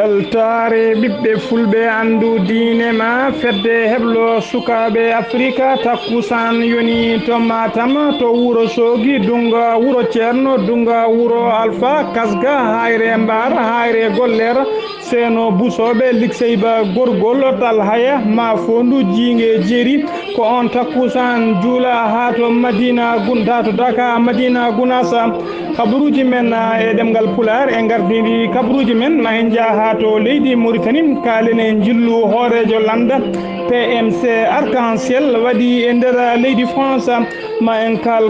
weltare ɓiɓɓe fulɓe andu diine ma fedde heblo sukaɓe afrika takkusan yoni to Matam to wuro Sogi dunga wuro Ceerno dunga wuro Alpha Kasga hayre Mbar hayre Goller Seno Busoɓe Likseyba Gorgol Talhaya ma fondu jingue jeeri ko on takkusan juula ha to Madina Gunta to Daka Madina Gunasa kabaruji men e ɗemgal Pular e gardidi kabaruji men ma en jaaha to leydi Mauritanie kalene jillu hoorejo landa PMC Arc-en-Ciel waɗi e nder leydi France ma en kal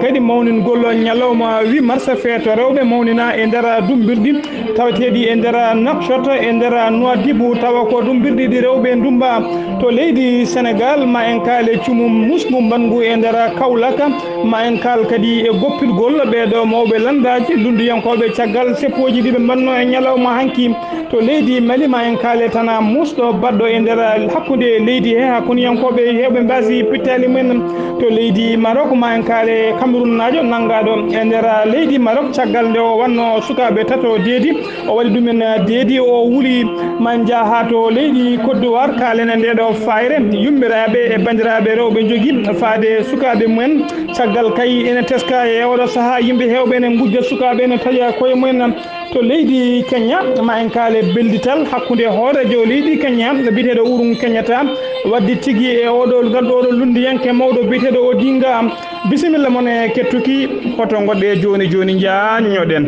kadi mawningol ñalawma 8 mars feeto rewɓe mawnina e nder dumbirɗi tawateɗi e nder Nouakchott e nder Nouadhibou tawa ko dumbirɗi ɗi rewɓe dumba to leydi Sénégal ma en kaale cumum musgu bangu e nder Kaolack ma en kal kadi e goppirgol ɓeɗo mawɓe landaji lunduyankoɓe caggal seppoji ɗi ɓe mbanno e ñalawma hanki to leydi Mali ma en kaale tana musɗo baɗɗo e nder hakkude leydi he hakkuniyankoɓe hewɓe mbasi pittali mumen to leydi Maroc ma en kaale Cameroun najo nangaɗo e nder leydi Maroc caggal nde o wanno sukaɓe tato deedi o waɗi ɗumen deedi o wuuli man jaaha to leydi Côte d'Ivoire kalene ndeɗo fayre yummiraɓe e bandiraɓe rewɓe jogui faade sukaɓe mumen caggal kay ene teska e oɗo saaha yimɓe hewɓe ene gujja sukaɓe ene taƴa koye mumen to leydi Kenya ma en kaale beldital hakkude hoorejo leydi Kenya biteɗo Uhuru Kenyatta waddi tigui e oɗo ganduɗo lundiyanke mawɗo biteɗo Odinga bisimilla moon e kettuki hoto goɗɗe joni joni jañoɗen.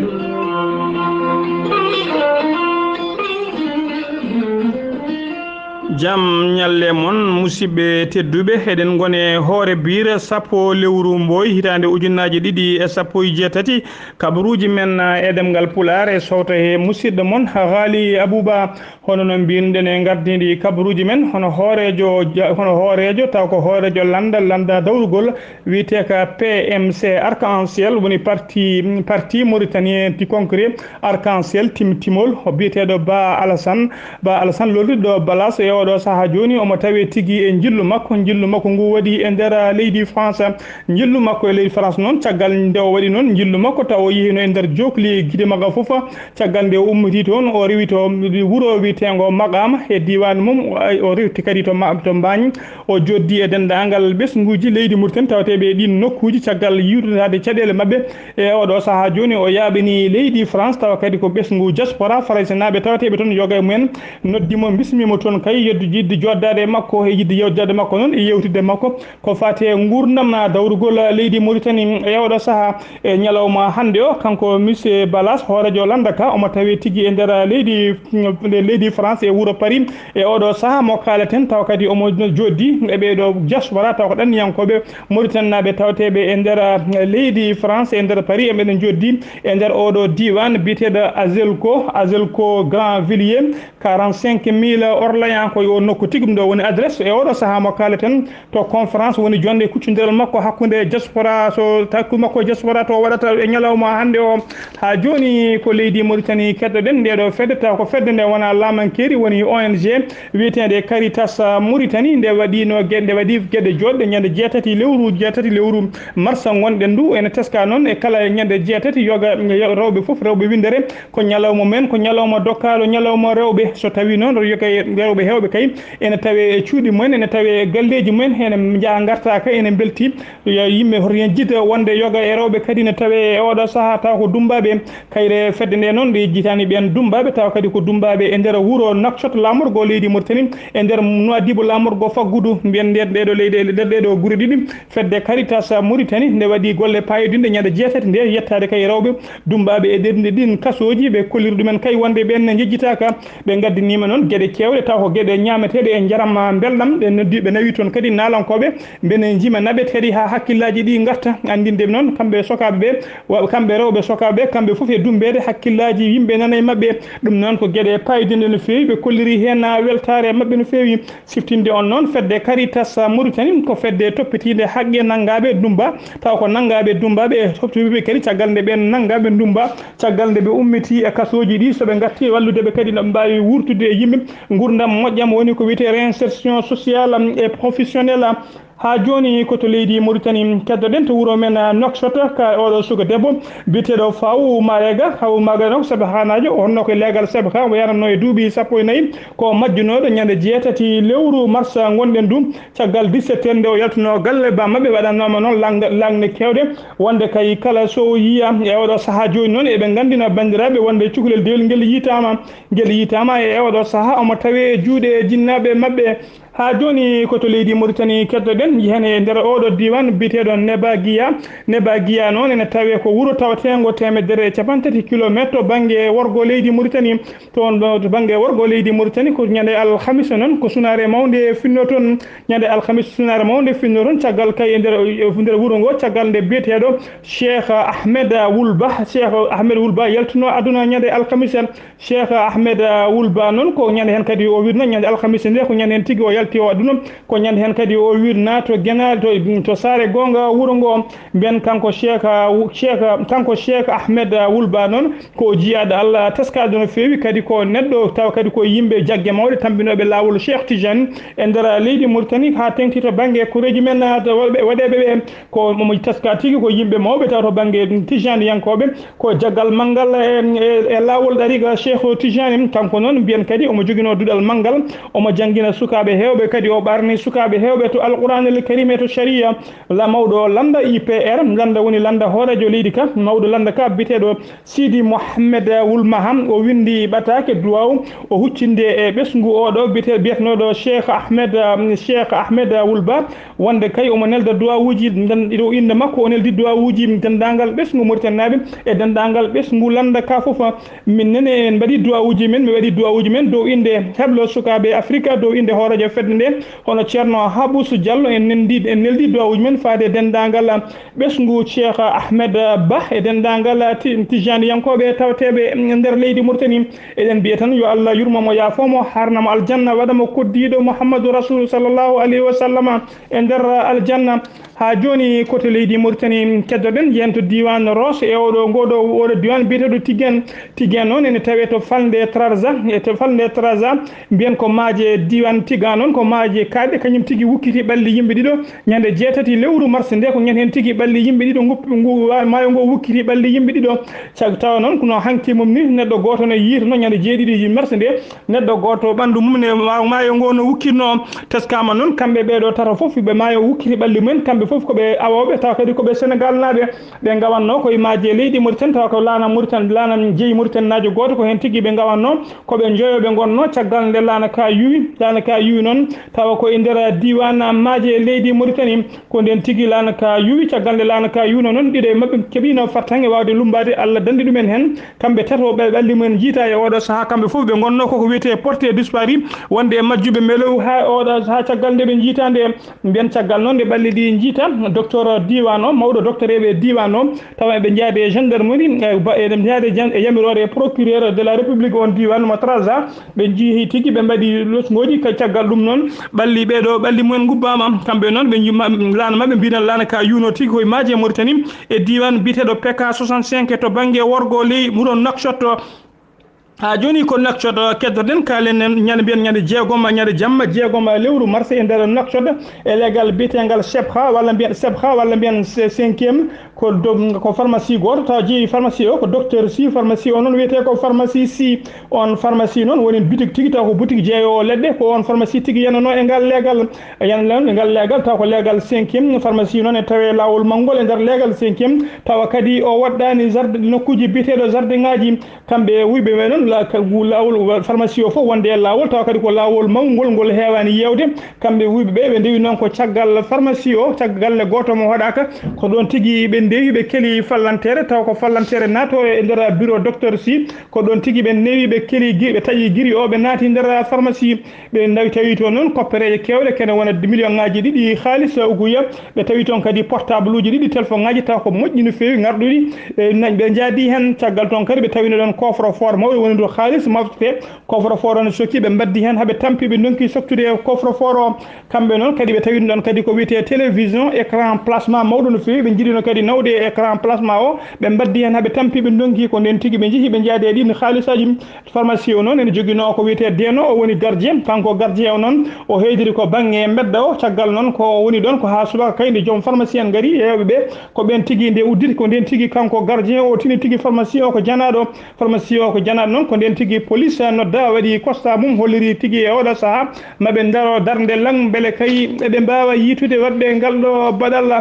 Jam ñalle mon musidɓe tedduɓe eɗen gone hoore biir sappo lewru mboy hitande ujunnaji ɗiɗi e sappo e jeetati kabaruji men e ɗemgal Pular e sowto he musidɗo mon Haali Abouba hono no mbinoɗen e gardidi kabaruji men hono hoorejo taw ko hoorejo landa dawrugol wiyete ka PMC Arc-en-Ciel woni parti mauritanien ti concret Arc-en-Ciel timtimol o biyeteɗo Ba Alassane lolliɗo Balas e oɗo saaha joni omo tawi tigui e jillu makko ngu waɗi e nder leydi France jillu makko e leydi France noon caggal nde o waɗi noon jillu makko taw o yehino e nder jokli guiɗe magga foof caggal nde o ummiti toon o rewi to wuuro wiyetego Magama e diwan mum o rewti kadi to Mbagn o joddi e dendagal ɓesguji leydi Mauritanie tawateɓe ɗin nokkuji caggal yiwtade caɗele mabɓe e oɗo saaha joni o yaɓini leydi France tawa kadi ko ɓesgu diaspora Français naɓe tawateɓe toon yoga e mumen noddimo bismimo toon kay yidde joddade makko e yidde yewtade makko noon e yewtide makko ko fate gurdam dawrugol leydi Mauritanie e oɗo saaha e ñalawma hande o kanko monsieur Balas hoorejo landaka omo tawi tigui e nder leydi France e wuuro Paris e oɗo saaha mo kaleten taw kadi omo joddi e ɓeɗo diaspora taw ko ɗanniyankoɓe Mauritanie naɓe tawateɓe e nder leydi France e nder Paris eɓeɗen joddi e nder oɗo diwan biteɗo Azelco Grand Villiers 45 000 Orléans ko yo nokku tigum ɗo woni adresse e oɗo saaha mo kaleten to conférence woni jonde kuccodiral makko hakkude diaspora so takku makko diaspora to waɗata e ñalawma hande o ha joni ko leydi Mauritanie keddoɗen ndeɗo fedde taw ko fedde nde wona lamankeri woni ONG wiyetede Caritas Mauritanie nde waɗi gueɗe joɗɗe ñande jeetati lewru mars gonɗen ndu ene teska noon e kala ñande jeetati yoga rewɓe foof rewɓe windere ko ñalawma men ko ñalawma dokkaɗo ñalawma rewɓe so tawi noon rewɓe hewɓe kay ene tawe e cuuɗi mumen ene tawe galleji mumen ene jaa gartaka ene belti yimɓe hoto hen jiida wonde yoga e rewɓe kadi ne tawe e oɗo saaha taw ko dumbaɓe kayre fedde nde noon ɗe jitani ɓen dumbaɓe taw kadi ko dumbaɓe e nder wuuro Nouakchott lamorgo leydi Mauritanie e nder Nouadhibou lamorgo faggudu mbiyen ɗeɗo guure ɗiɗi fedde Caritas Mauritanie nde waɗi golle payodinde ñande jeetati nde yettade kay rewɓe dumbaɓe e ɗerɗi ɗin kasoji ɓe kolliri ɗumen kay wonde ɓen jejjitaka ɓe gaddinima noon gueɗe kewɗe taw ko gueɗe ñameteɗe e jaram belɗam ɓe nawi toon kadi nalankoɓe bene jima naɓet kadi ha hakkillaji ɗi garta andinde noon kamɓe sokaɓe ɓe kamɓe rewɓe sokaɓe kamɓe foof e dumbede hakkillaji yimɓe nana e mabɓe ɗum noon ko gueɗe payodinde no fewi ɓe kolliri hen weltare mabɓe no fewi siftinde on noon fedde Caritas Mauritanie ko fedde toppitide haqqe nangaɓe dumba taw ko nangaɓe dumbaɓe e toptiɓe kadi caggal nde ɓen nangaɓe dumba caggal nde ɓe ummiti e kasoji ɗi soɓe gatti walludeɓe kadi no mbawi wurtude e yimɓe gurdam moƴƴam woni ko wiyete réinsertion sociale et professionnelle ha joni ko to leydi Mauritanie keddoɗen to wuro men Nouakchott ka oɗo suka debbo biteɗo Faw Marega Faw Marega no sabi hanajo o honno ko legal sabi ka o yaranno e duuɓi 14 ko majjunoɗo ñande 7 lewru mars gonɗen ɗum caggal 17 nde o yaltuno galle ba mabɓe waɗannoma noon langne kewɗe wonde kay kala so yiya e oɗo saaha joni noon eɓe gandina bandiraɓe wonde cukalel dewel ngel yitama e oɗo saaha omo tawe juuɗe jinnaɓe mabɓe ha joni koto leydi Mauritanie keddoɗen hen e nder oɗo diwan biteɗo Neba Guiya noon ene tawe ko wuuro tawatengo 130 kilométre banggue worgo leydi Mauritanie toon to banggue worgo leydi Mauritanie ko ñande alhamis noon ko sunare mawde finno toon ñande alhamis sunare mawde finno toon caggal kay e nder wuuro ngo caggal nde biyeteɗo Cheikh Ahmed Wulba yaltuno aduna ñande alhamis Cheikh Ahmed Wulba noon ko ñande hen kadi o wirno ñande alhamis nde ko ñande hen tigui o yalti o aduna ko ñande hen kadi o wirna to Guénal to Saare gonga wuuro ngo mbiyen kanko Cheikh Ahmed Wulba noon ko jiyaɗo Allah teskade no fewi kadi ko neɗɗo taw kadi ko yimɓe jaggue mawɗe tambinoɓe lawol Cheikh Tidiane e nder leydi Mauritanie ha tengti to banggue koreji men waɗeɓe ɓe ko mo teska tigui ko yimɓe mawɓe taw to banggue Tidiane yankoɓe ko jaggal manggal e lawol ɗariga Cheikh Tidiane kanko noon mbiyen kadi omo joguino duɗal manggal omo jangguina sukaɓe hewɓe kadi o ɓarni sukaɓe hewɓe to alqouranil karim e to sharia la mawɗo landa IPR landa woni landa hoorejo leydi ka mawɗo landa ka biteɗo Sidi Mohamed Wulmaham o windi ɓatake duwaw o huccinde e ɓesgu oɗo biyetenoɗo Cheikh Ahmed Wulba wonde kay omo nelda duwawuji ɗo inde makko o neldi duwawuji dendagal ɓesgu Mauritanie e dendagal ɓesgu landa ka foof min nene en mbaɗi duwawuji men mi waɗi duwawuji men dow inde heblo sukaɓe Afrique dow inde hoorejo fedde nde hono ceerno Habous Diallo en neldi duwawuji men faade dendagal ɓesgu Cheikh Ahmed Ba e dendagal Tijani yankoɓe tawateɓe nder leydi Mauritanie eɗen mbiya tan yo Allah yurmomo yaafomo harnamo aljanna waɗamo koddiɗo Mouhammadou Rasul sallllahu alayhi wa sallam e nder aljanna ha joni koto leydi Mauritanie keddoɗen yen to diwan Ross e oɗo diwan biyeteɗo Tiguen noon ene tawe to falde Trarza mbiyen ko maaje diwan Tiga noon ko maaje kaaɗe kañum tigui wukkiti ɓalli yimɓe ɗiɗo ñande 7 lewru mars nde ko ñande hen tigui ɓalli yimɓe ɗiɗo maayo ngo wukkiti ɓalli yimɓe ɗiɗo tawa noon kono hanki mum ni neɗɗo goto no yiitono ñande 7 mars nde neɗɗo goto ɓandu mum ne maayo ngo no wukkitno teskama noon kamɓe ɓeɗo tata foof ɓe maayo wukkiti ɓalli mumen kamɓe foof koɓe awoɓe tawa kadi koɓe Sénégal naɓe ɓe gawanno koye maaje leydi Mauritanie tawa ko lana jeeyi Mauritanie najo goto ko hen tigui ɓe gawanno koɓe joyoɓe gonno caggal nde lana ka yuwi noon tawa ko e nder diwan maaje leydi Mauritanie ko nden tigui lana ka yuwi caggal nde lana ka yuwino noon ɗiɗo e mabɓe keeɓino fattange wawde lumbade Allah dandi ɗumen hen kamɓe tatoɓe ɓalli mumen jiita e oɗo saaha kamɓe foof ɓe gonno koko wiyete porté disparu wonde e majjuɓe melow ha oɗo ha caggal nde ɓe jiita nde mbiyen caggal noon nde ɓalli ɗi jiita docteur diwan o mawɗo docteur eɓe diwan o tawa eɓe jaade e gendarmerie eɓe jaade e yamirore procureur de la république on diwan mo Trarza ɓe jeehi tigui ɓe mbaɗi losgoji caggal ɗum noon ɓalli ɓeɗo ɓalli mumen gubbama kamɓe noon ɓe lana mabɓe mbino lana ka yuno tigui koye maaje Mauritanie e diwan biteɗo PK 65 to banggue worgo ley wuuro Nouakchott ha joni ko Nouakchott keddoɗen kalen ñande mbiyen ñande jamma jeegom lewru mars e nder Nouakchott e legal biyetegal Sebha walla mbiyen 5e ko pharmacie goto taw jeeyi pharmacie o ko docteur si pharmacie o noon wiyete ko pharmacie si on pharmacie noon woni boutique tigui taw ko boutique jeeyowo leɗɗe ko on pharmacie tigui yanano e ngal legal taw ko legal 5e pharmacie noon e tawe lawol mangol e nder legal 5e tawa kadi o waɗɗani nokkuji biyeteɗo jardin ngaji kamɓe wuyɓe ɓe noon lawol pharmacie o fof wonde e lawol tawa kadi ko lawol mawgol ngol hewani yewde kamɓe wuyɓe ɓe ndewi noon ko caggal pharmacie o caggalle goto mo waɗaka ko ɗon tigui ɓe ndewi ɓe keeli fallantere taw ko fallantere nato e nder bureau docteur si ko ɗon tigui ɓe newi ɓe keeli ɓe taƴi guiri o ɓe naati nder pharmacie ɓe nawi tawi toon noon koppereje kewɗe kene wona million ngaji ɗiɗi halis uguya ɓe tawi toon kadi portable uji ɗiɗi téléphone ngaji taw ko moƴƴi no fewi garɗuɗi ɓe jaadi hen caggal toon kadi ɓe tawino ɗon coffre fort mawɗo woni ndu xaalis mafte coffre-fort no sokki ɓe mbaddi hen haaɓe tampi ɓe donki soktude coffre-fort o kamɓe noon kadi ɓe tawi ɗon kadi ko wiyete télévision écran plasma mawɗo no fewi ɓe jiiɗino kadi nawde écran plasma o ɓe mbaddi hen haaɓe tampi ɓe donki ko nden tigui ɓe jeehi ɓe jaade ɗin haalisaji pharmacie o noon ene joguino ko wiyete deno o woni gardien kanko gardien o noon o heydiri ko banggue mbedda o caggal noon ko woni ɗon ko ha subaka kayde joom pharmacie en gaari yewɓeɓe ko ɓen tigui nde udditi ko nden tigui kanko gardien o tini tigui pharmacie o ko janaɗo pharmacie o ko janaɗo noon ko nden tigui police nodda waɗi constat mum holliri tigui e oɗo saaha maɓe daro darde lang beele kay eɓe mbawa yitude wadde ngal ɗo baɗalla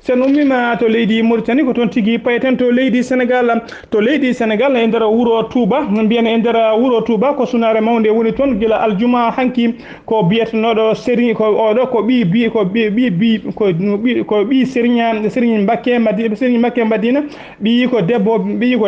sen ummima to leydi Mauritanie ko toon tigui payten to leydi Sénégal e nder wuuro Touba mbiyen e nder wuuro Touba ko sunare mawde woni toon gila aljuma hanki ko biyetenoɗo sérigne ko oɗo ko ɓi sérigne Mbacké Madina ɓi ko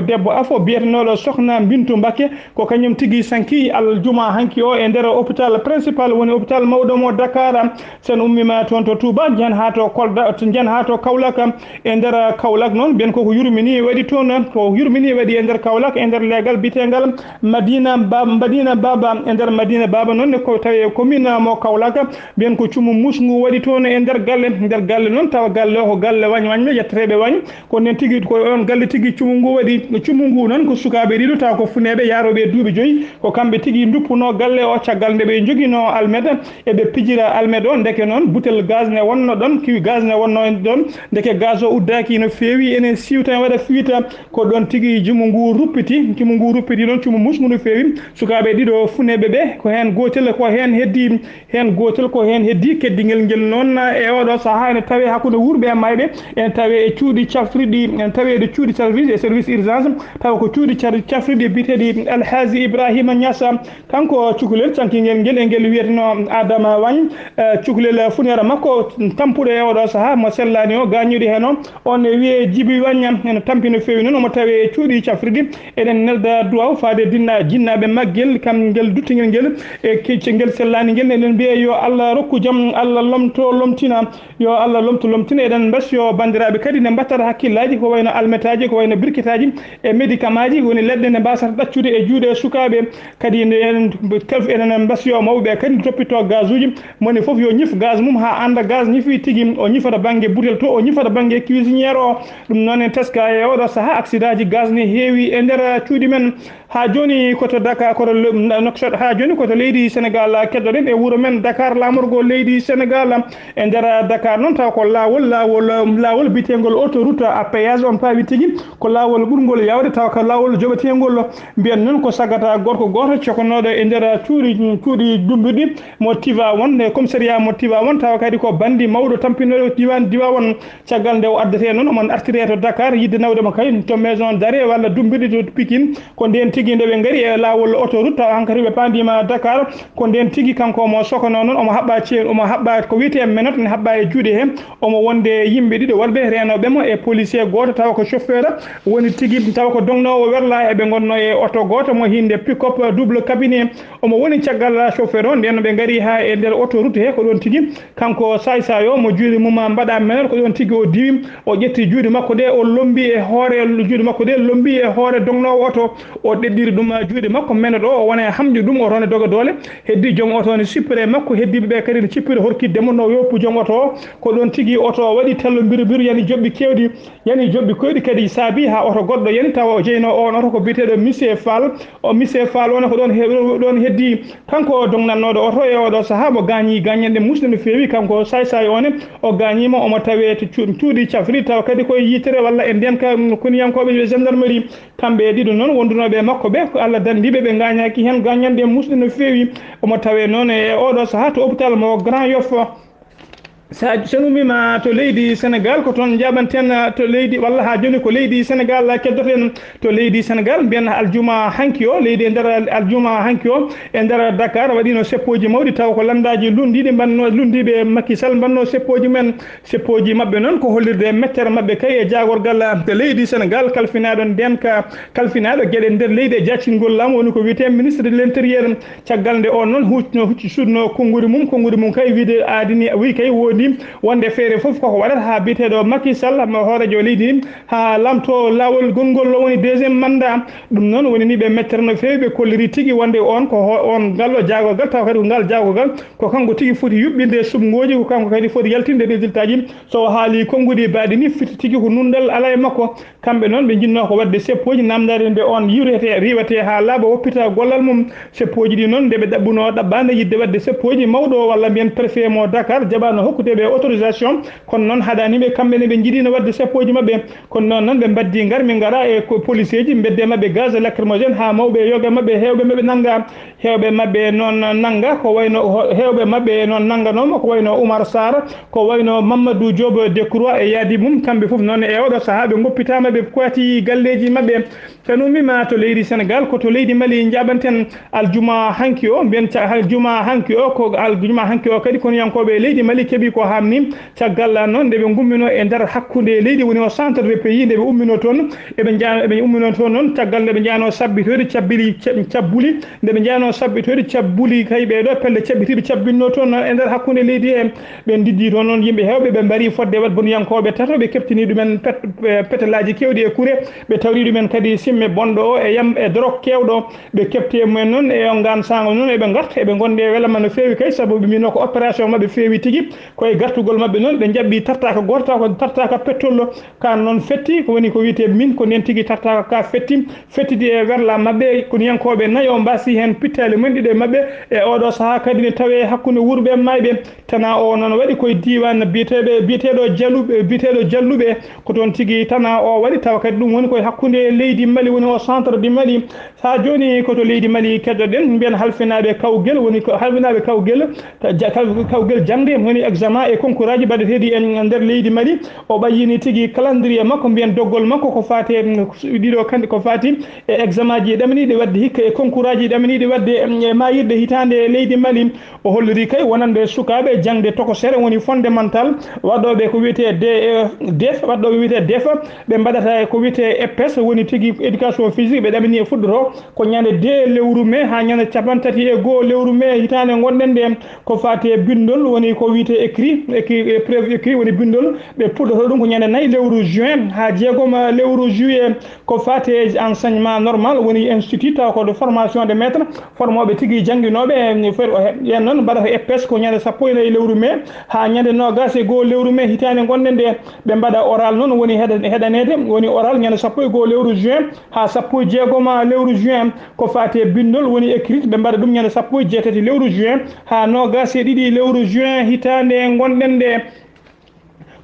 debbo afo biyetenoɗo sokhna Bintou Mbacké ko kañum tigui sanki aljuma hanki o e nder hôpital principal woni hôpital mawɗo mo Dakar sen ummima toon to Touba jen ha to Kolda jen ha to Kaolack e nder Kaolack noon bien koko yurmini waɗi toon ko yurmini waɗi e nder Kaolack e nder leegal bitegal Madina Baba e nder Madina Baba noon ko tawi commune mo Kaolack bien ko cumu musngu waɗi toon e nder galle noon tawa galle o ko galle wañɓe yetteteɓe wañ ko nden tigui ko on galle tigui cumu ngu waɗi cumu ngu noon ko sukaɓe ɗiɗo tawa ko funeɓe yaroɓe duuɓi 5 ko kamɓe tigui duppuno galle o caggal nde ɓe joguino almede eɓe pijira almede o ndeke noon boutel gaz ne wonno ɗon kiwi gaz ne wonno ɗon ndeke gaz o uddaki no fewi enen siwta en waɗa fuita ko ɗon tigui jumu ngu ruppiti ɗon cumu musgu no fewi sukaɓe ɗiɗo funeɓe ɓe ko hen gotel ko hen heddi keddigel ngel noon e oɗo saaha ene tawe hakkude wurɓe e mayɓe ene tawe e cuuɗi cafriɗi ene tawe e cuuɗi service e service urgence tawa ko cuuɗi cafriɗi biteɗi Alhaji Ibrahima Niassa kanko cukalel cankiguel ngel e ngel wiyeteno Adama Wagne cukalel funere makko tampuɗo e oɗo saaha mo sellani o gañuɗo hen o on e wiye Djiby Wagne ene tampi no fewi noon omo tawe e cuuɗi cafriɗi eɗen nelda duwaw faade jinnaɓe maggel kam ngel duttigel ngel e keccel sellani ngel eɗen mbiya yo Allah rokku jaam Allah lomtina eɗen basio bandiraɓe kadi ne mbattata hakkillaji ko wayno almetaji ko wayno birkitaji e médicament ji woni leɗɗe nde mbasata ɗaccude e juuɗe sukaɓe kadi eɗen basio mawɓe kadi toppito gaz uji moni foof yo ñif gaz mum ha anda gaz ñifi tigui o ñifata banggue boutel to o ñifata banggue cuisiniére o ɗum noon en teska e oɗo saaha accident ji gaz ne heewi e nder cuuɗi men ha joni koto Dakar ha joni koto leydi Sénégal keddoɗen e wuuro men Dakar lamorgo leydi Sénégal e nder Dakar noon taw ko lawol bitengol autoroute à péage on pawi tigui ko lawol ɓurgol yawde taw ko lawol joɓetengol mbiyen noon ko sagata gorko goto cokonoɗo e nder cuuɗi dumbirɗi mo Tivaouane e commissariat mo Tivaouane tawa kadi ko bandi mawɗo tampinoɗo Tivaouane caggal nde o addete noon omon artire to Dakar yidde nawdemo kay to maison d'arrêt walla dumbirɗi to Pikine ko nden tigui nde ɓe gaari e lawol autoroute taw hankkadi ɓe pandima Dakar ko nden tigui kanko mo sokono noon omo haɓɓa ko wiyete menotte ne haɓɓa e juuɗe he omo wonde yimɓe ɗiɗo worɓe renoɓemo e policier goto tawa ko chauffeur woni tigui tawa ko dongnowo werla eɓe gonno e auto goto mo hinde pick-up double cabine omo woni caggal chauffeur o nden ɓe gaari ha e nder autoroute he ko ɗon tigui kanko saysayo mo juuɗe mum mbaɗa menotte ko ɗon tigui o diwi o ƴetti juuɗe makko ɗe o lombi e hoore juuɗe makko ɗe lombi e hoore dongnowo auto o ɗeɗɗiri ɗum juuɗe makko menotte o wona e hamƴu ɗum o rone doga dole heddi joom auto ne sippire makko heddiɓe ɓe kadi ne cippira horkiddemo no yoppu joom auto o ko ɗon tigui auto o waɗi tello biru yani joɓɓi kewɗi yani joɓɓi koyɗi kadi saabi ha auto goɗɗo yani tawa o jeyno on auto ko biteɗo monsieur Fall on ko ɗon heddi kanko dongnannoɗo auto e oɗo saaha mo gañi gañanɗe musde no fewi kanko say one o gañima omo tawe to cuuɗi cafri tawa kadi koye yitere walla e nden ka koniyankoɓe gendarmerie kamɓe ɗiɗo noon wondunoɓe makko ɓe ko Allah dandiɓe ɓe gañaki hen gañanɗe musɗe no fewi omo tawe noon e oɗo saaha to hôpital mo Grand Yoff sen ummima to leydi Sénégal ko toon jaɓanten to leydi walla ha joni ko leydi Sénégal keddoten to leydi Sénégal mbiyen aljuma hanki o leydi e nder aljuma hanki o e nder Dakar waɗino seppoji mawɗi taw ko landaji lundiɗi lundiɓe Macky Sall mbanno seppoji mabɓe noon ko hollirde mettere mabɓe kay e jagorgal to leydi Sénégal kalfinaɗo ndenka kalfinaɗo gueɗe nder leydi e jaccingol laamu woni ko wiyete ministre de l' intérieur caggal nde on noon hucci sudno konnguri mum kay wiide adini wi kay wodi ni wonde feere fof koko waɗata ha biteɗo Macky Sall mo hoorejo leydi ndi ha lamto lawol gongol woni deuxiéme mandat ɗum noon woni ni ɓe mettere no feewi ɓe kolliri tigui wonde on ko on gallo jagogal taw kadi ko ngal jagogal ko kanko tigui foti yuɓɓinde sumgoji ko kanko kadi foti yaltinde résultat ji so haali konngudi baɗi ni firti tigui ko nundal ala e makko kamɓe noon ɓe jinno ko wadde seppoji namdade nde on yiwrete riwate ha laaɓa hoppita gollal mum seppoji ɗi noon ndeɓe ɗaɓɓuno ɗaɓɓande yidde wadde seppoji mawɗo walla mbiyen préfet mo Dakar jaɓano hokkudeɓe autorisation kono noon haɗaniɓe kamɓene ɓe jiiɗino wadde seppoji mabɓe kono noon ɓe mbaddi ngar min gara e police ji bedde mabɓe gaz lacrymogène ha mawɓe yoga mabɓe hewɓe mabɓe nanga hewɓe mabɓe noon nanga ko wayno hewɓe mabɓe noon nanganoma ko wayno Oumar Sarr ko wayno Mamadou Diop Decroix e yaadi mum kamɓe foof noon e oɗo saaha ɓe goppitama ɓe kuwati galleji mabɓe tan ummima to leydi Sénégal koto leydi Mali jaɓanten aljuma hanki o mbiyen aljuma hanki o ko aljuma hanki o kadi kono yankoɓe leydi Mali keeɓi ko hamni caggal noon nde ɓe gummino e nder hakkude leydi woni o centre de pays nde ɓe ummino toon eɓe ummino toon noon caggal nde ɓe jano sabbitoyde cabbuli nde ɓe jano sabbitoyde cabbuli kay ɓeɗo pelle caɓɓitiɗo cabbinno toon e nder hakkude leydi he ɓe diddi toon noon yimɓe hewɓe ɓe mbari fodde wat boniyankoɓe tato ɓe keɓtini ɗumen petelaji kewɗi e kuure ɓe tawri ɗumen kadi simme bonɗo o e yam e dorog kewɗo ɓe kepti mumen noon e on gan sango noon eɓe garta eɓe gonde welama no fewi kay saabu ɓe mbino ko opération mabɓe fewi tigui koye gartugol mabɓe noon ɓe jaɓɓi tartaka gorta ko tartaka pettollo kan noon fetti ko woni ko wiyete min ko nen tigui tartaka ka fettidi e werla mabɓe kono yankoɓe nayyi o mbasi hen pittali mumen ɗiɗo e mabɓe e oɗo saaha kadi ne tawe hakkude wuurɓe mayɓe tana o noon waɗi koye diwan biyeteɗo jalluɓe ko toon tigui tana o waɗi tawa kadi ɗum woni koye hakkude leydi Mali woni o centre du Mali ha joni koto leydi Mali keddoɗen mbiyen halfinaɓe kawguel woni ko halfinaɓe kawguel jangde woni examen e concours aji mbaɗeteɗi en nder leydi Mali o ɓayyini tigui calendrier makko mbiyen doggol makko ko fati ɗiɗo kandi ko fati e examen ji ɗaminiɗe wadde hikka e concours aji ɗaminiɗe wadde e mayirde hitande leydi Mali o holliri kay wonande sukaɓe jangde tokosere woni fondamental waɗoɓe ko wiyete DEF waɗoɓe wiyete DEF ɓe mbaɗata ko wiyete EPS woni tigui éducation physique ɓe ɗamini e fuɗɗoto ko ñande 2 lewru mai ha ñande 31 lewru mai hitande gonɗen nde ko fati bindol woni ko wiyete écrit épreuve écrit woni bindol ɓe puɗɗoto ɗum ko ñande 4 lewru juin ha 6 lewru juillet ko fati enseignement normal woni institut taw ko de formation de maître formoɓe tigui jangguinoɓe yen noon mbaɗata EPS ko ñande 14 lewru mai ha ñande 21 lewru mai hitande gonɗen nde ɓe mbaɗa oral noon woni heɗanede woni oral ñande 11 lewru juin ha 16 lewru juin ko fati bindol woni écrit ɓe mbaɗa ɗum ñande 18 lewru juin ha 22 lewru juin hitande gonɗen nde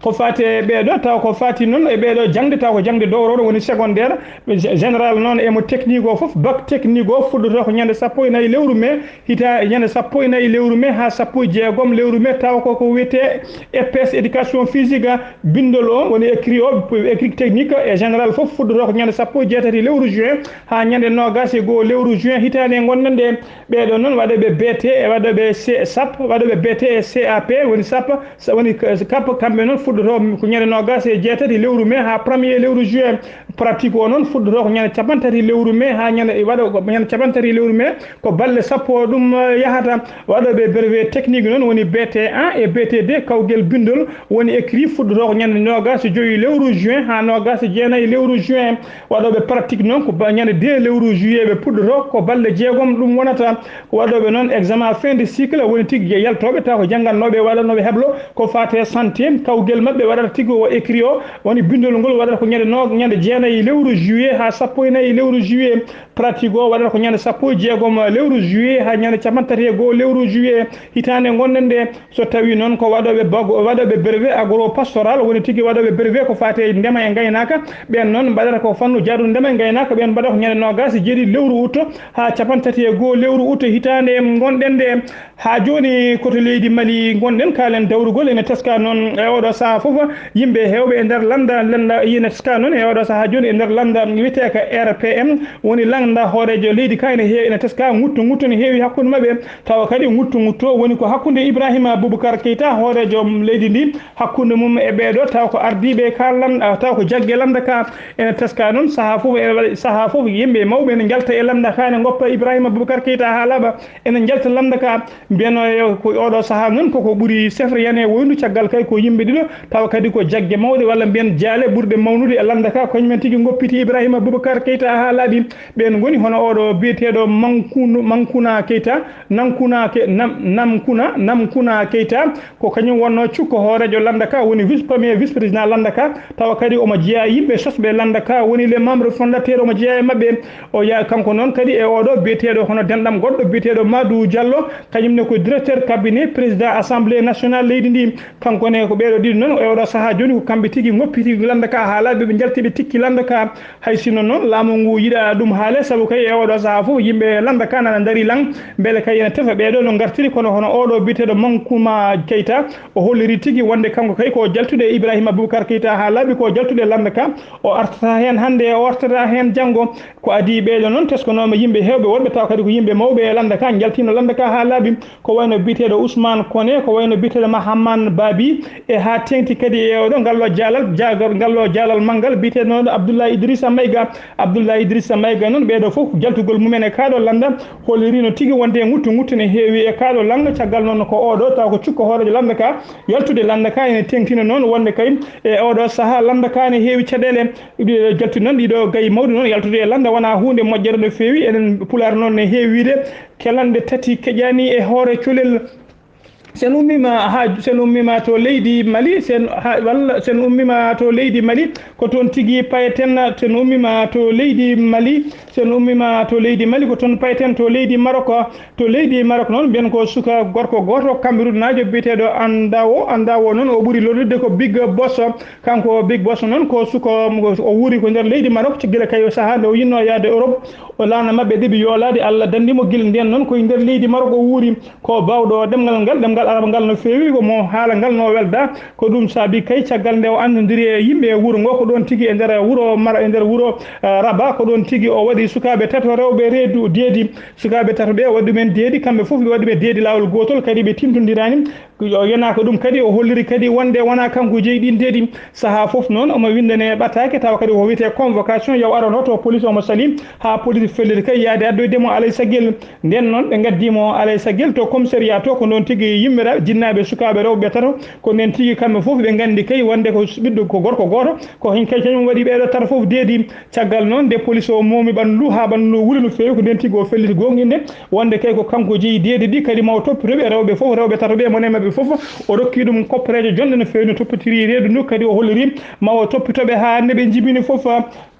ko fati ɓeɗo taw ko fati noon e ɓeɗo jangde taw ko jangde dowroɗo woni secondaire général noon emo technique o foof bac technique o fuɗɗoto ko ñande 14 lewru mai hita ñande 14 lewru mai ha 16 lewru mai taw koko wiyete EPS éducation physique bindol o woni écrit o écrit technique e général foof fuɗɗoto ko ñande 16 lewru juin ha ñande 21 lewru juin hitande gonɗen nde ɓeɗo noon waɗoɓe BT e waɗoɓe SAP waɗoɓe BT e CAP woni SAP woni CAP kamɓe noon fuɗɗoto ko ñande 26 lewru mai ha 1er lewru juin pratique o noon fuɗɗoto ko ñande 3 lewru mai ha ñande waɗa ko ñande 3 lewru mai ko balle sappo ɗum yahata waɗoɓe brevet technique noon woni BT1 e BT2 kawguel bindol woni écrit fuɗɗoto ko ñande 25 lewru juin ha 29 lewru juin waɗoɓe pratique noon ko ñande 2 lewru juillet ɓe puɗɗoto ko balle 6 ɗum wonata waɗoɓe noon examen fin de cycle woni tigui yaltoɓe taw ko janggannoɓe waɗanoɓe heblo ko fate santé kawguel mabɓe waɗata tigui o écrit o woni bindol ngol waɗata ko ñande 9 lewru juillet ha 14 lewru juillet pratique o waɗata ko ñande 16 lewru juillet ha ñande 31 lewru juillet hitande gonɗen nde so tawi noon ko waɗoɓe brevet agro pastoral woni tigui waɗoɓe brevet ko fate ndema e gaynaka ɓen noon mbaɗata ko fannu jaadude ndema e gaynaka ɓen mbaɗata ko ñande 27 lewru août ha 31 lewru août hitande gonɗen nde ha joni koto leydi Mali gonɗen kalen dawrugol ene teska noon e oɗo saaha foof yimɓe hewɓe e nder landa yina teska noon e oɗo saaha joni e nder landa wiyete ka RPM woni landa hoorejo leydi ka ene heewi ene teska nguttu ne heewi hakkude mabɓe tawa kadi nguttu woni ko hakkude Ibrahima Boubacar Keita hoorejo leydi ndi hakkude mum e ɓeeɗo taw ko ardiɓe kallan taw ko jagge landa ka ene teska noon saaha fof yimɓe mawɓe ene jalta e landa ka ne goppa Ibrahima Boubacar Keita ha laaɓa ene jalta landa ka mbiyano ko oɗo saaha noon koko ɓuuri sefre yane woyndu caggal kay ko yimɓe ɗiɗo tawa kadi ko jagge mawɗe walla mbiyen jaale ɓurɗe mawnude e landa ka kañumen tigui goppiti Ibrahima Boubacar Keita ha laaɓi ɓen goni hono oɗo biyeteɗo Mankuna Keita Namkuna Keita ko kañum wonno cukko hoorejo landa ka woni premier vice président landa ka tawa kadi omo jeeya yimɓe sosɓe landa ka woni les membres fondateur omo jeeya e mabɓe o ya kanko noon kadi e oɗo biyeteɗo hono denɗam goɗɗo biyeteɗo Madou Diallo kañumne ko directeur cabinet président assemblée nationale leydi ndi kankone ko ɓeɗo ɗiɗi noon e oɗo saaha joni ko kamɓe tigui goppiti landa ka ha laaɓi ɓe jalti ɓe tikki landa ka hay sinno noon laamu ngu yiiɗa ɗum haale saabu kay e oɗo saaha foof yimɓe landa ka nana daari lang beele kay ene tefa ɓeɗo no gartiri kono hono oɗo biyeteɗo Mankuma Keita o holliri tigui wonde kanko kay ko jaltude Ibrahima Boubacar Keita ha laaɓi ko jaltude landa ka o artata hen hande o artata hen janggo ko adi ɓeɗo noon teskonoma yimɓe hewɓe wonɓe taw kadi ko yimɓe mawɓe e landa ka jaltino landa ka ha laaɓi ko wayno biyeteɗo Ousmane Koné ko wayno biyeteɗo Mahamane Babi e ha tengti kadi e oɗo ngallo jaalal manggal biyeteɗo noon Abdoulaye Idrissa Mayga noon ɓeɗo foof jaltugol mumen e kaɗo landa hollirino tigui wonde nguttu ne heewi e kaɗo langa caggal noon ko oɗo taw ko cikko hoorejo landa ka yaltude landa ka ene tengtino noon wonde kay e oɗo saaha landa ka ne heewi caɗele jaltude noon ɗiɗo gayi mawɗi noon yaltude e landa wona hunde moƴƴere no feewi enen pular noon ne heewi wiide kelande tati keƴani e hoore colel sen ummima to leydi Mali sen ummima to leydi Mali ko toon tigui payeten sen ummima to leydi Mali ko toon payeten to leydi Maroc noon mbiyen ko suka gorko goto Cameroun najo biyeteɗo Andawo noon o ɓuuri lollude ko Big Boss kanko Big Boss noon ko suka o wuuri ko nder leydi Maroc guila kay saaha nde o yinno yaade Europe o lana mabɓe deeɓi yoolade Allah dandimo guila nden noon koye nder leydi Maroc o wuuri ko bawɗo ɗemgal araba ngal no feewi mo haala ngal no welda ko ɗum saabi kay caggal nde o andodiri e yimɓe e wuuro ngo ko ɗon tigui e nder wuuro Rabat ko ɗon tigui o waɗi sukaɓe tato rewɓe reedu deedi sukaɓe tato ɓe o waɗi ɗumen deedi kamɓe foof ɓe waɗi ɓe deedi lawol gotol kadi ɓe timtodirani o yanaka ɗum kadi o holliri kadi wonde wona kanko jeeyi ɗin deedi saaha foof noon omo windane ɓattake tawa kadi ko wiyete convocation yaw arono to police omo sali ha police felliti kay yaade addoydemo alay saguel nden noon ɓe gaddimo alay saguel to commissariat to ko noon tigui yimɓeraɓe jinnaɓe sukaɓe rewɓe tato ko nden tigui kamɓe foof ɓe gandi kay wonde ko ɓiɗɗo ko gorko goto ko hen kay kañum waɗi ɓeɗo tato foof deedi caggal noon nde police o momi ɓandu ha ɓandu wuuli no fewi ko nden tigui o felliti gonguinde wonde kay ko kanko jeeyi deedi ɗi kadi mawo toppitoɓe rewɓe foof rewɓe tato ɓe mone mabɓe foof o rokki ɗum kopparejo jonɗe no fewi no toppitiri reedu ndu kadi o holliri mawo toppitoɓe ha nde ɓe jibini foof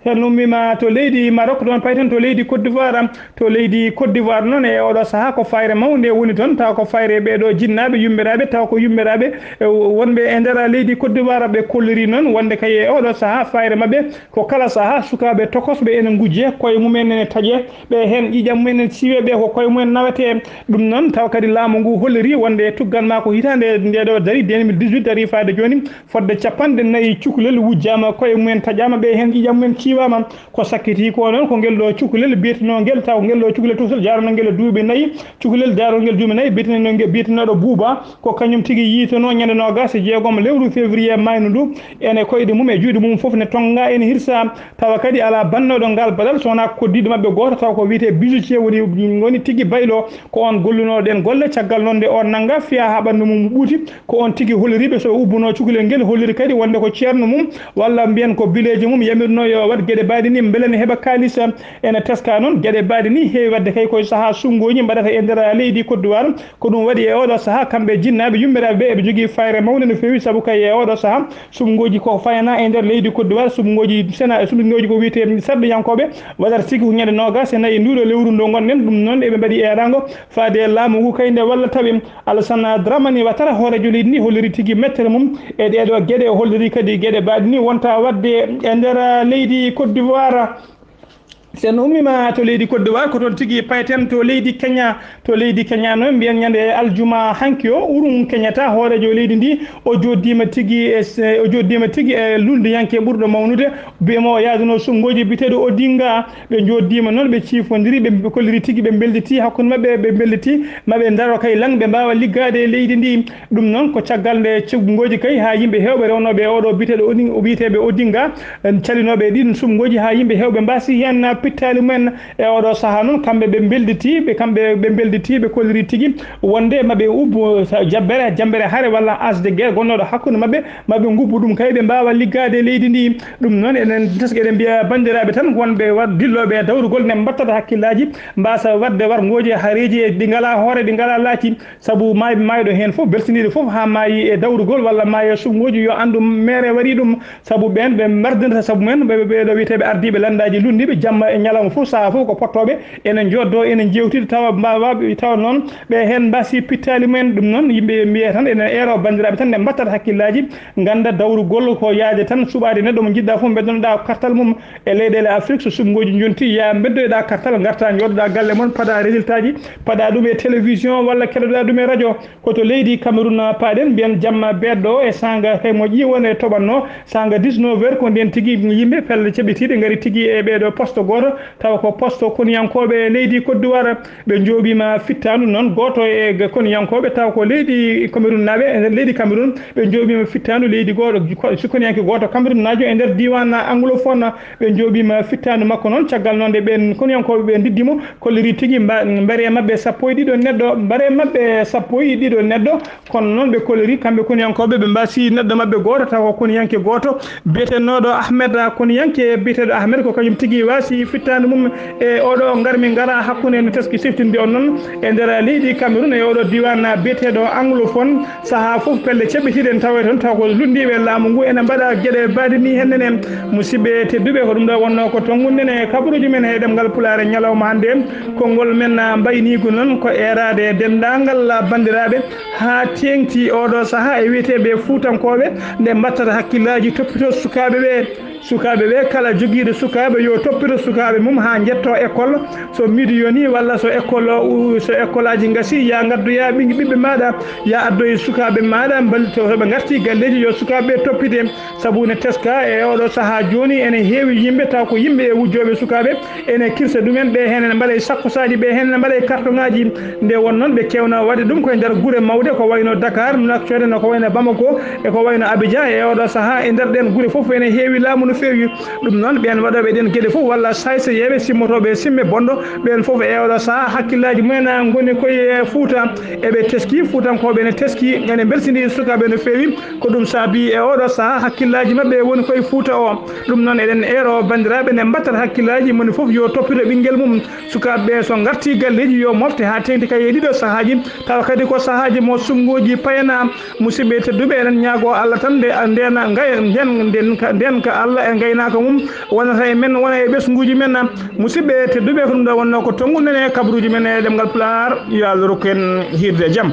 hen ummima to leydi Maroc ɗon payten to leydi Côte d'Ivoire noon e oɗo saaha ko fayre mawde woni toon taw ko fayre ɓeɗo jinnaɓe yummiraɓe taw ko yummiraɓe wonɓe e nder leydi Côte d'Ivoire ɓe kolliri noon wonde kay e oɗo saaha fayre mabɓe ko kala saaha sukaɓe tokosɓe ene gujje koye mumen ene taaƴe ɓe hen ƴiƴam mumen ene siwe ɓe ko koye mumen nawete ɗum noon taw kadi laamu ngu holliri wonde tugganma ko hitande ndeɗo daari 2018 daari fade joni fodde 40 cukalel wujjama koye mumen taaƴama ɓe hen ƴiƴam mumen wama ko sakkiti ko noon ko ngel ɗo cukalel biyeteno ngel taw ngel ɗo cukalel tusel jarano ngel duuɓi nayyi cukalel jaro ngel duuɓi nayyi biyetenoɗo Bouba ko kañum tigui yitono ñande 26 lewru février mayno ndu ene koyɗe mum e juuɗe mum foof ne tonga ene hirsa tawa kadi ala bannoɗo ngal badal sowona koddiɗo mabɓe goto taw ko wiyete bijoutier woni tigui baylo ko on gollunoɗen golle caggal noon nde on nangga fiya ha ɓandu mum ɓuuti ko on tigui holliriɓe so ubbuno cukalel ngel holliri kadi wonde ko ceerno mum walla mbiyen ko bileji mum yamirno yo waɗ gueɗe baɗi ni beele ne heeɓa kalis ene teska noon gueɗe baɗi ni heewi wadde kay koye saaha sunggoji mbaɗata e nder leydi Côte d'Ivoire ko ɗum waɗi e oɗo saaha kamɓe jinnaɓe yummiraɓe ɓe eɓe jogui fayre mawde no fewi saabu kay e oɗo saaha sumgoji ko fayana e nder leydi Côte d'Ivoire sumgoji ko wiyete sarɗiyankoɓe waɗata tigui ko ñande 24 nduɗo lewru ndo gonɗen ɗum noon eɓe mbaɗi erango faade laamu ngu kay nde wallataɓe Alassane Dramane Ouattara hoorejo leydi ndi holliri tigui mettere mum e ɗeɗo gueɗe holliri kadi gueɗe baɗi ni wonta wadde e nder leydi Côte d'Ivoire sen ummima to leydi Côte d'Ivoire ko toon tigui payten to leydi Kenya noon mbiyen ñande aljuma hanki o urum keñata hoorejo leydi ndi o joddima tigui e lulde yanke ɓurɗo mawnude biyemo yaaduno sumgoji biteɗo Odinga ɓe joddima noon ɓe cifodiri ɓe kolliri tigui ɓe belliti hakkude mabɓe ɓe belliti maɓe daro kay lang ɓe mbawa liggade e leydi ndi ɗum noon ko caggal nde sumgoji kay ha yimɓe hewɓe rewnoɓe oɗo biteɓe Odinga calinoɓe ɗin sumgoji ha yimɓe hewɓe mbasi hen pittali mumen e oɗo saaha noon kamɓe ɓe belditi ɓe kolliri tigui wonde maɓe ubbo jambere haare walla asde guerre gonnoɗo hakkude maɓe gubbu ɗum kay ɓe mbawa liggade leydi ndi ɗum noon enen teski eɗen mbiya bandiraɓe tan wonɓe dilloɓe e dawrugol ne mbattata hakkillaji mbasa wadde wargoji haareji ɗi ngala hoore ɗi ngala laaci saabu mayɗo hen foof beltiniɗo foof ha maayi e dawrugol walla maayi e sumgoji yo andu mere waɗi ɗum saabu ɓen ɓe mardinta saabu men ɓeɗo wiyeteɓe ardiɓe landaji lundiɓe jamma e ñalawma foof saaha foof ko pottoɓe enen joddo enen jewtide tawa mbawaɓe tawa noon ɓe hen mbasi pittali mumen ɗum noon yimɓe mbiye tan enen ero bandiraɓe tan ne mbattata hakkillaji ganda dawrugol ko yaade tan suɓade neɗɗo mo jiɗɗa foof beddonoɗa kartal mum e leyɗele Afrique so sumgoji jonti ya beddoyɗa kartal garta joɗoɗa galle moon paada résultat ji paada ɗum e télévision walla keɗoɗa ɗum e radio koto leydi Cameroun paaɗen mbiyen jamma bedɗo e sanga haymo ƴiwon e toɓanno sanga 19 heures ko nden tigui yimɓe pelle ceɓitiɗe gaari tigui e ɓeɗo poste goto tawa ko poste koniyankoɓe leydi Côte d'Ivoire ɓe jooɓima fittanu noon goto e koniyankoɓe tawa ko leydi Cameroun naɓe leydi Cameroun ɓe jooɓima fittanu leydi goto koniyanke goto Cameroun najo e nder diwan anglophone ɓe jooɓima fittanu makko noon caggal noon de ɓen koniyankoɓe ɓe diddimo kolliri tigui mbare mabɓe sappo e ɗiɗo neɗɗo mbare mabɓe sappo e ɗiɗo neɗɗo kono noon ɓe kolliri kamɓe koniyankoɓe ɓe mbasi neɗɗo mabɓe goto tawa ko koniyanke goto biyetennoɗo Ahmed koniyanke biyeteɗo Ahmed ko kañum tigui wasi fittanu mum e oɗo garmi gara hakkude no teski siftinde on noon e nder leydi Cameroun e oɗo diwan biyeteɗo anglophone saaha foof pelle ceɓɓitiɗen tawa toon taw ko lundiɓe laamu ngu ene mbaɗa gueɗe badini hennene musidɓe tedduɓe ko ɗum ɗo wonno ko tongunden e kabaruji men e ɗemgal pulare ñalawma hande konngol men mbaynigu noon ko erade dendagal bandiraɓe ha tengti oɗo saaha e wiyeteɓe fuutankoɓe nde mbattata hakkillaji toppito sukaɓe ɓe kala joguiɗo sukaɓe yo toppito sukaɓe mum ha jetto école so midi yoni walla so école aji gasi ya gaddoya ɓiɓɓe maɗa ya addoye sukaɓe maɗa ɓe garti galleji yo sukaɓe toppite saabu ne teska e oɗo saaha joni ene heewi yimɓe taw ko yimɓe e wujjoɓe sukaɓe ene kirsa ɗumen ɓe hen ene mbaɗa sakkosaji ɓe hen ene mbaɗa carton ngaji nde won noon ɓe kewna waɗde ɗum koye nder guure mawɗe ko wayno Dakar Nouakchott ko wayno Bamako e ko wayno Abidjan e oɗo saaha e nder ɗen guure foof ene heewi laamu no feewi ɗum noon ɓen waɗoɓe ɗen gueɗe foof walla saysayeɓe simmotoɓe simme bonɗo ɓen foof e oɗo saaha hakkillaji mumen goni koye Fouta eɓe teski fuutankoɓe ne teski ene beltini sukaɓe no feewi ko ɗum saabi e oɗo saaha hakkillaji mabɓe woni koye Fouta o ɗum noon eɗen ero bandiraɓe ne mbattata hakkillaji moni foof yo toppito ɓinguel mum sukaɓeɓe so garti galleji yo mofte ha tengti kay e ɗiɗo saahaji tawa kadi ko saahaji mo sumgoji payana musidɓe tedduɓe eɗen ñaago Allah tan nden ka Allah e gaynaka mum wonata e men wona e ɓesguji men musidɓe tedduɓe ko ɗum ɗo wonno ko tonguɗen e kabaruji men e ɗemgal Pulaar yo Allah rokku en hirde jaam.